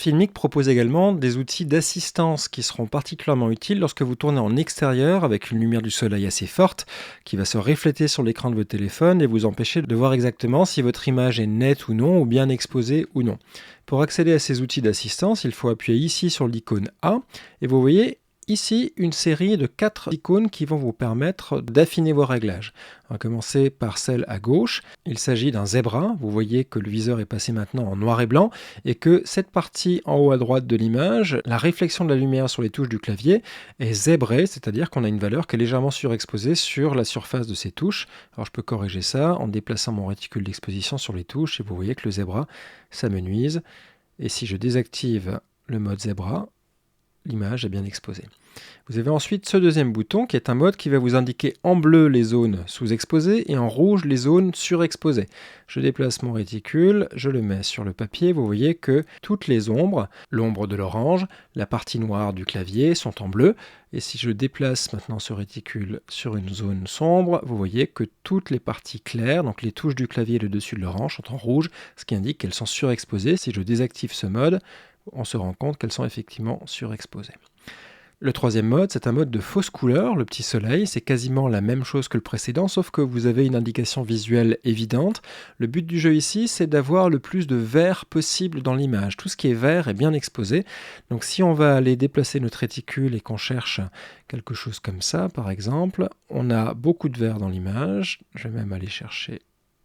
Filmic propose également des outils d'assistance qui seront particulièrement utiles lorsque vous tournez en extérieur avec une lumière du soleil assez forte qui va se refléter sur l'écran de votre téléphone et vous empêcher de voir exactement si votre image est nette ou non, ou bien exposée ou non. Pour accéder à ces outils d'assistance, il faut appuyer ici sur l'icône A et vous voyez ici une série de 4 icônes qui vont vous permettre d'affiner vos réglages. On va commencer par celle à gauche. Il s'agit d'un zébra. Vous voyez que le viseur est passé maintenant en noir et blanc et que cette partie en haut à droite de l'image, la réflexion de la lumière sur les touches du clavier est zébrée, c'est-à-dire qu'on a une valeur qui est légèrement surexposée sur la surface de ces touches. Alors je peux corriger ça en déplaçant mon réticule d'exposition sur les touches et vous voyez que le zébra s'amenuise. Et si je désactive le mode zébra, l'image est bien exposée. Vous avez ensuite ce deuxième bouton qui est un mode qui va vous indiquer en bleu les zones sous-exposées et en rouge les zones surexposées. Je déplace mon réticule, je le mets sur le papier, vous voyez que toutes les ombres, l'ombre de l'orange, la partie noire du clavier sont en bleu. Et si je déplace maintenant ce réticule sur une zone sombre, vous voyez que toutes les parties claires, donc les touches du clavier et le dessus de l'orange, sont en rouge, ce qui indique qu'elles sont surexposées. Si je désactive ce mode, on se rend compte qu'elles sont effectivement surexposées. Le troisième mode, c'est un mode de fausse couleur, le petit soleil, c'est quasiment la même chose que le précédent, sauf que vous avez une indication visuelle évidente. Le but du jeu ici, c'est d'avoir le plus de vert possible dans l'image. Tout ce qui est vert est bien exposé. Donc si on va aller déplacer notre réticule et qu'on cherche quelque chose comme ça, par exemple, on a beaucoup de vert dans l'image. Je vais même aller chercher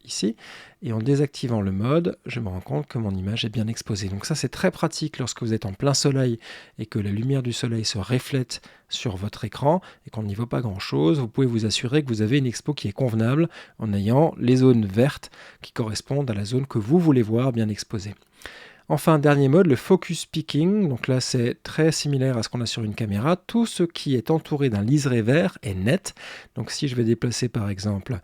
ici, et en désactivant le mode, je me rends compte que mon image est bien exposée. Donc ça c'est très pratique lorsque vous êtes en plein soleil et que la lumière du soleil se reflète sur votre écran et qu'on n'y voit pas grand chose. Vous pouvez vous assurer que vous avez une expo qui est convenable en ayant les zones vertes qui correspondent à la zone que vous voulez voir bien exposée. Enfin, dernier mode, le focus picking. Donc là, c'est très similaire à ce qu'on a sur une caméra. Tout ce qui est entouré d'un liseré vert est net. Donc si je vais déplacer par exemple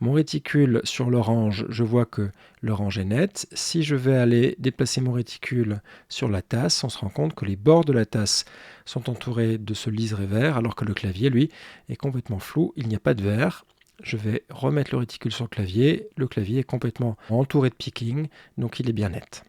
mon réticule sur l'orange, je vois que l'orange est net. Si je vais aller déplacer mon réticule sur la tasse, on se rend compte que les bords de la tasse sont entourés de ce liseré vert, alors que le clavier, lui, est complètement flou. Il n'y a pas de vert. Je vais remettre le réticule sur le clavier est complètement entouré de picking, donc il est bien net.